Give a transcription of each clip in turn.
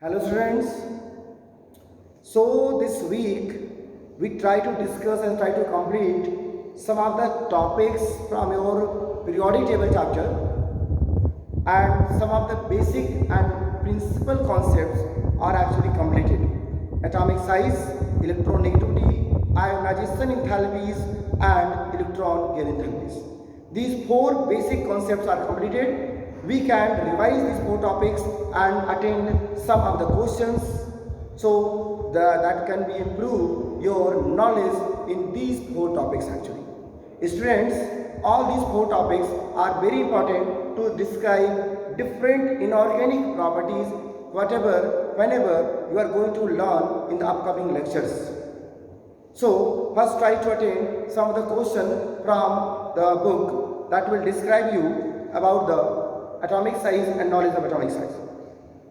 Hello students. So this week we try to discuss and try to complete some of the topics from your periodic table chapter, and some of the basic and principal concepts are actually completed. Atomic size, electronegativity, ionization enthalpies and electron gain enthalpies. These four basic concepts are completed. We can revise these four topics and attend some of the questions, so that can be improve your knowledge in these four topics actually. Students, all these four topics are very important to describe different inorganic properties whenever you are going to learn in the upcoming lectures. So first try to attend some of the questions from the book that will describe you about the atomic size and knowledge of atomic size.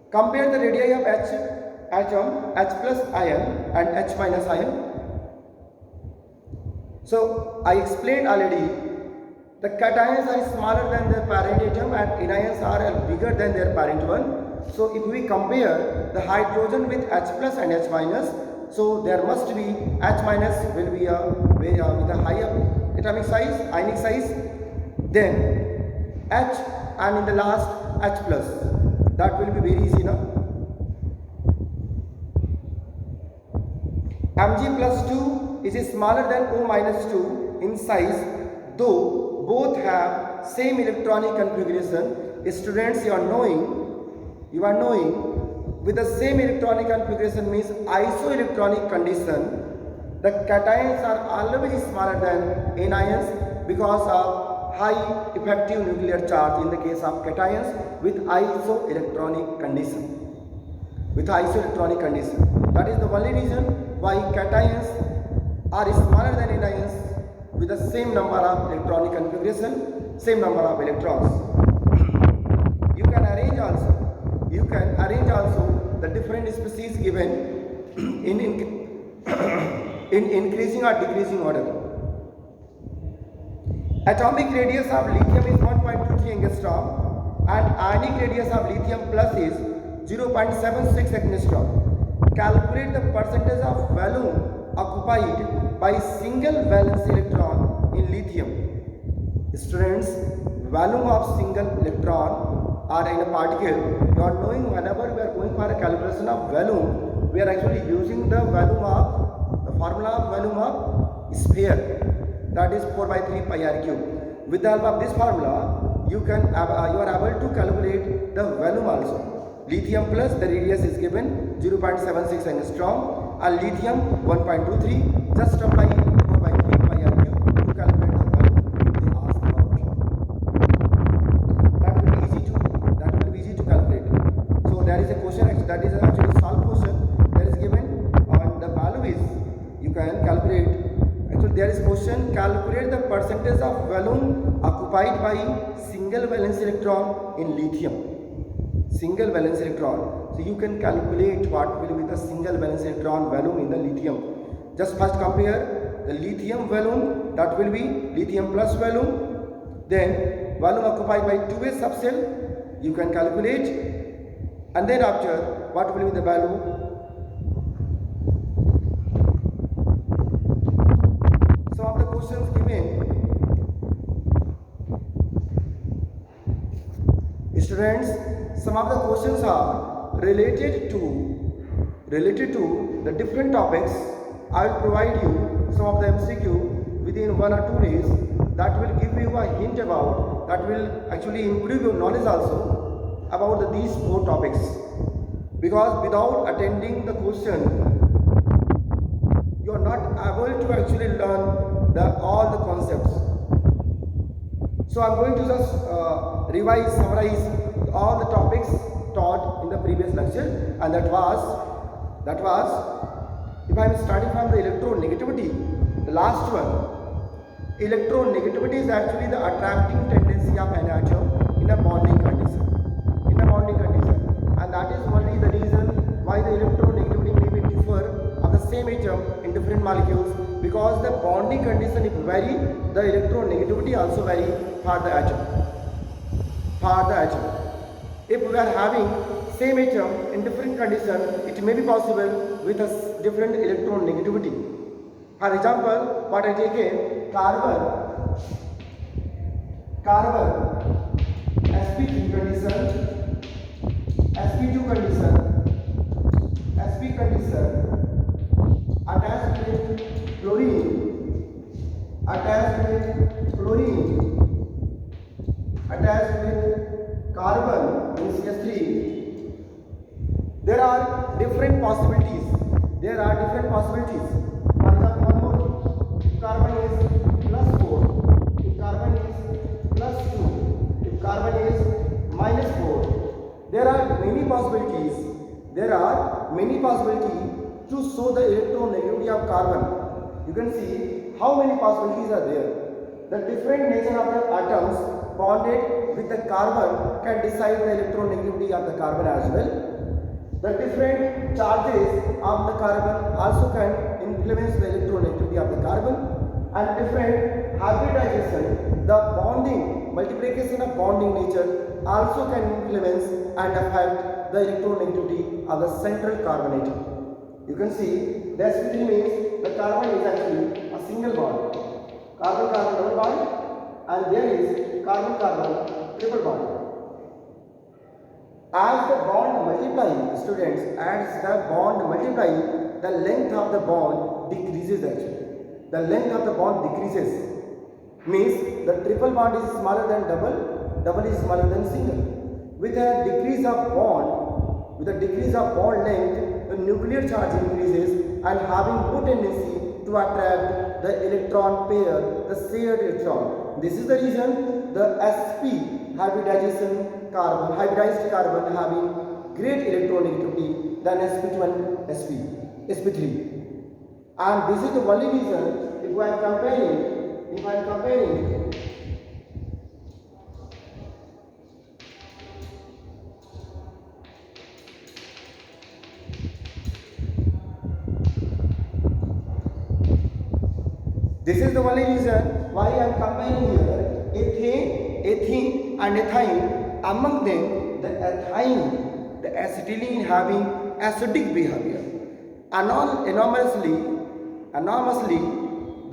Compare the radii of H atom, H plus ion and H minus ion. So I explained already, the cations are smaller than their parent atom and anions are bigger than their parent one. So if we compare the hydrogen with H plus and H minus, so there must be H minus will be with a higher atomic size, ionic size, then H, and in the last H plus. That will be very easy now. Mg plus 2 is smaller than O minus 2 in size, though both have same electronic configuration. Students, you are knowing with the same electronic configuration means isoelectronic condition, the cations are always smaller than anions because of high effective nuclear charge in the case of cations with isoelectronic condition. That is the only reason why cations are smaller than anions with the same number of electronic configuration, same number of electrons. You can arrange also the different species given in increasing or decreasing order. Atomic radius of lithium is 1.23 angstrom and ionic radius of lithium plus is 0.76 angstrom. Calculate the percentage of volume occupied by single valence electron in lithium. Students, volume of single electron or in a particle, you are knowing whenever we are going for a calculation of volume, we are actually using the formula of volume of sphere, that is 4 by 3 pi r cube. With the help of this formula, you are able to calculate the volume also. Lithium plus the radius is given 0.76 angstrom and lithium 1.23. Just apply 4 by 3 pi r cube to calculate the volume they ask about. That will be easy to calculate. So there is a question that is actually solved question that is given, and the value is, you can calculate. Actually there is question, calculate the percentage of volume occupied by single valence electron in lithium. Single valence electron. So you can calculate what will be the single valence electron volume in the lithium. Just first compare the lithium volume, that will be lithium plus volume, then volume occupied by 2s subcell, you can calculate, and then after what will be the value. Some of the questions given. Students, some of the questions are related to the different topics. I will provide you some of the MCQ within 1 or 2 days that will give you a hint about, that will actually improve your knowledge also about these four topics, because without attending the question you are not able to actually learn all the concepts. So I am going to just summarize all the topics taught in the previous lecture, and that was if I am starting from the electronegativity, the last one. Electronegativity is actually the attracting tendency of an atom in a bonding condition, and that is only the reason why the electronegativity may be differ of the same atom in different molecules, because the bonding condition if vary, the electronegativity also vary for the atom. If we are having same atom in different condition, it may be possible with a different electron negativity. For example, what I take a carbon sp3 condition, sp2 condition, sp condition, attached with chlorine, attached with carbon in CS3. There are different possibilities. For example, one more. If carbon is +4, if carbon is +2, if carbon is -4, there are many possibilities. To show the electronegativity of carbon. You can see how many possibilities are there. The different nature of the atoms bonded with the carbon can decide the electronegativity of the carbon as well. The different charges of the carbon also can influence the electronegativity of the carbon, and different hybridization, the bonding, multiplication of bonding nature also can influence and affect the electronegativity of the central carbon atom. You can see the sp3 means the carbon is actually a single bond, carbon-carbon double bond, and there is carbon-carbon triple bond. As the bond multiply, students, the length of the bond decreases actually. The length of the bond decreases. Means the triple bond is smaller than double is smaller than single. With a decrease of bond length, the nuclear charge increases and having more tendency to attract the electron pair, the shared electron. This is the reason the sp hybridized carbon having great electronegativity than sp2 and sp3. And this is the only reason if I am comparing this is the only reason why I am comparing here ethane and ethyne. Among them, the acetylene having acidic behavior. Enormously,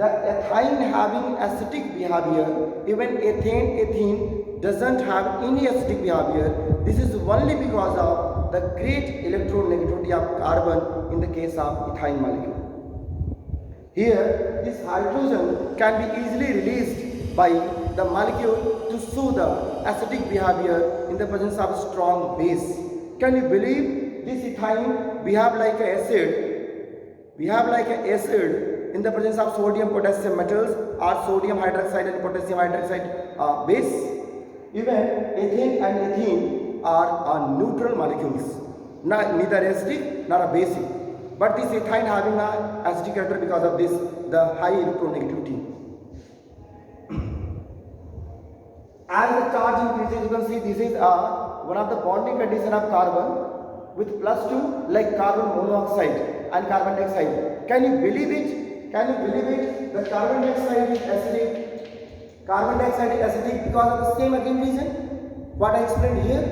the ethyne having acidic behavior. Even ethene doesn't have any acidic behavior. This is only because of the great electronegativity of carbon in the case of ethyne molecule. Here, this hydrogen can be easily released by the molecule to show the acidic behavior in the presence of strong base. Can you believe this ethyne behave like an acid in the presence of sodium potassium metals or sodium hydroxide and potassium hydroxide base? Even ethane and ethene are neutral molecules, neither acidic nor basic. But this ethyne having an acidic character because of this, the high electronegativity. As the charge increases, you can see this is one of the bonding condition of carbon with +2, like carbon monoxide and carbon dioxide. Can you believe it? The carbon dioxide is acidic. Carbon dioxide is acidic because of the same again reason what I explained here.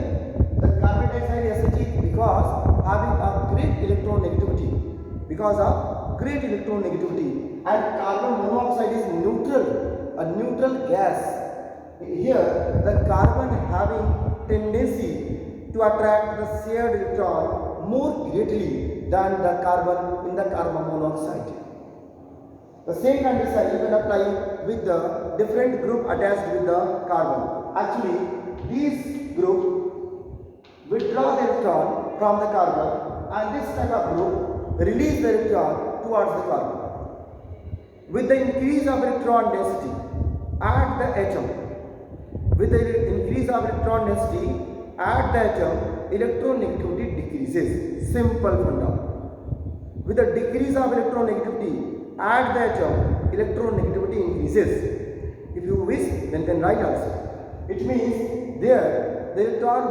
The carbon dioxide is acidic because having a great electronegativity. And carbon monoxide is neutral, a neutral gas. Here, the carbon having tendency to attract the shared electron more greatly than the carbon in the carbon monoxide. The same condition you can apply with the different group attached with the carbon. Actually, these group withdraw the electron from the carbon, and this type of group release the electron towards the carbon. With the increase of electron density at the atom, electronegativity decreases. Simple funda. With the decrease of electronegativity at the atom, electronegativity increases. If you wish, then can write also. It means there the electron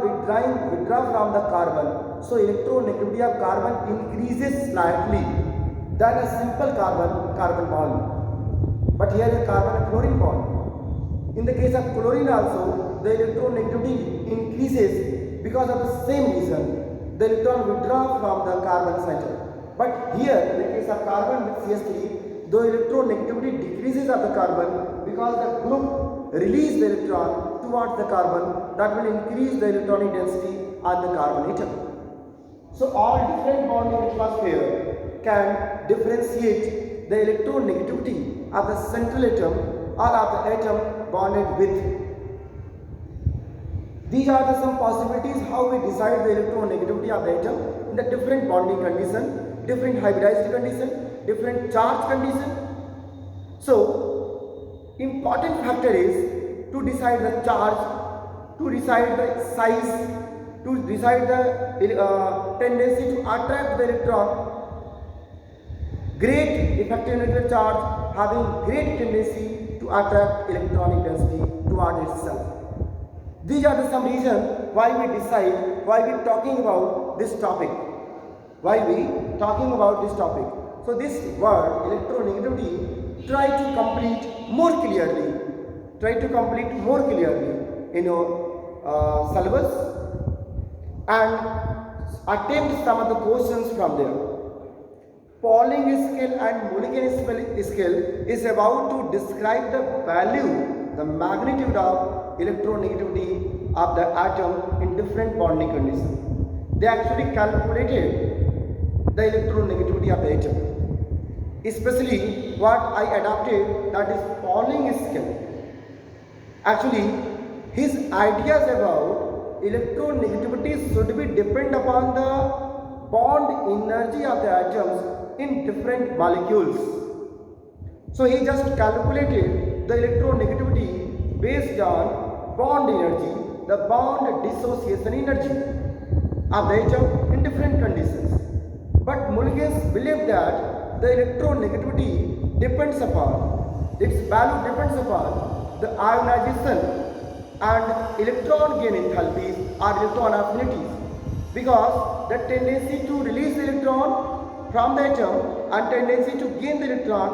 withdraw from the carbon, so electronegativity of carbon increases slightly than a simple carbon bond. But here is carbon and chlorine bond. In the case of chlorine also, the electronegativity increases because of the same reason. the electron withdraw from the carbon center. But here, in the case of carbon with CH3, the electronegativity decreases of the carbon because the group release the electron towards the carbon, that will increase the electronic density on the carbon atom. So all different bonding atmosphere can differentiate the electronegativity of the central atom or of the atom bonded with. These are the some possibilities how we decide the electronegativity of the atom in the different bonding condition, different hybridized condition, different charge condition. So, important factor is to decide the charge, to decide the size, to decide the tendency to attract the electron. Great effective nuclear charge having great tendency to attract electronic density toward itself. These are the some reasons why we decide, why we talking about this topic. Why we talking about this topic. So this word electronegativity try to complete more clearly. Try to complete more clearly in your syllabus and attempt some of the questions from there. Pauling scale and Mulliken scale is about to describe the value, the magnitude of electronegativity of the atom in different bonding conditions. They actually calculated the electronegativity of the atom. Especially what I adopted, that is Pauling scale. Actually, his ideas about electronegativity should be depend upon the bond energy of the atoms in different molecules. So he just calculated the electronegativity based on bond energy, the bond dissociation energy of the atom in different conditions. But Mulliken believed that the electronegativity depends upon, its value depends upon the ionization and electron gain enthalpies or electron affinities, because the tendency to release the electron from the atom and tendency to gain the electron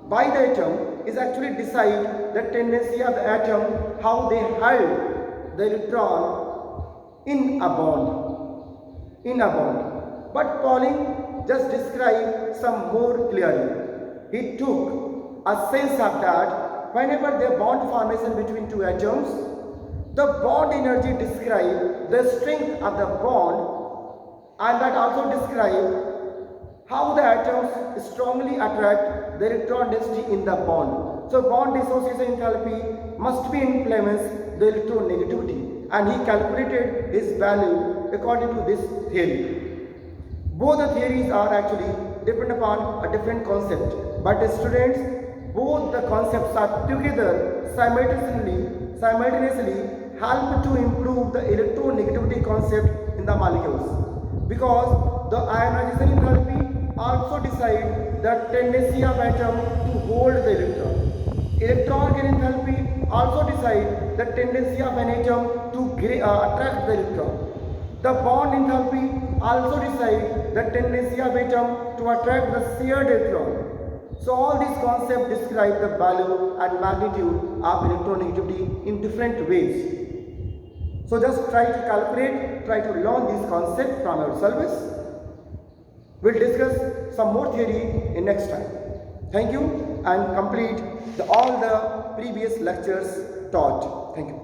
by the atom is actually decide the tendency of the atom, how they hold the electron in a bond. But Pauling just described some more clearly. He took a sense of that whenever there bond formation between two atoms, the bond energy describe the strength of the bond, and that also describe how the atoms strongly attract the electron density in the bond. So bond dissociation enthalpy must be influence the electronegativity, and he calculated his value according to this theory. Both the theories are actually depend upon a different concept, but students, both the concepts are together simultaneously help to improve the electronegativity concept in the molecules, because the ionization enthalpy also decide the tendency of atom to hold the electron. Electron gain enthalpy also decide the tendency of an atom to attract the electron. The bond enthalpy also decide the tendency of atom to attract the shared electron. So all these concepts describe the value and magnitude of electronegativity in different ways. So just try to calculate, try to learn these concepts from our syllabus. We'll discuss some more theory in next time. Thank you, and complete all the previous lectures taught. Thank you.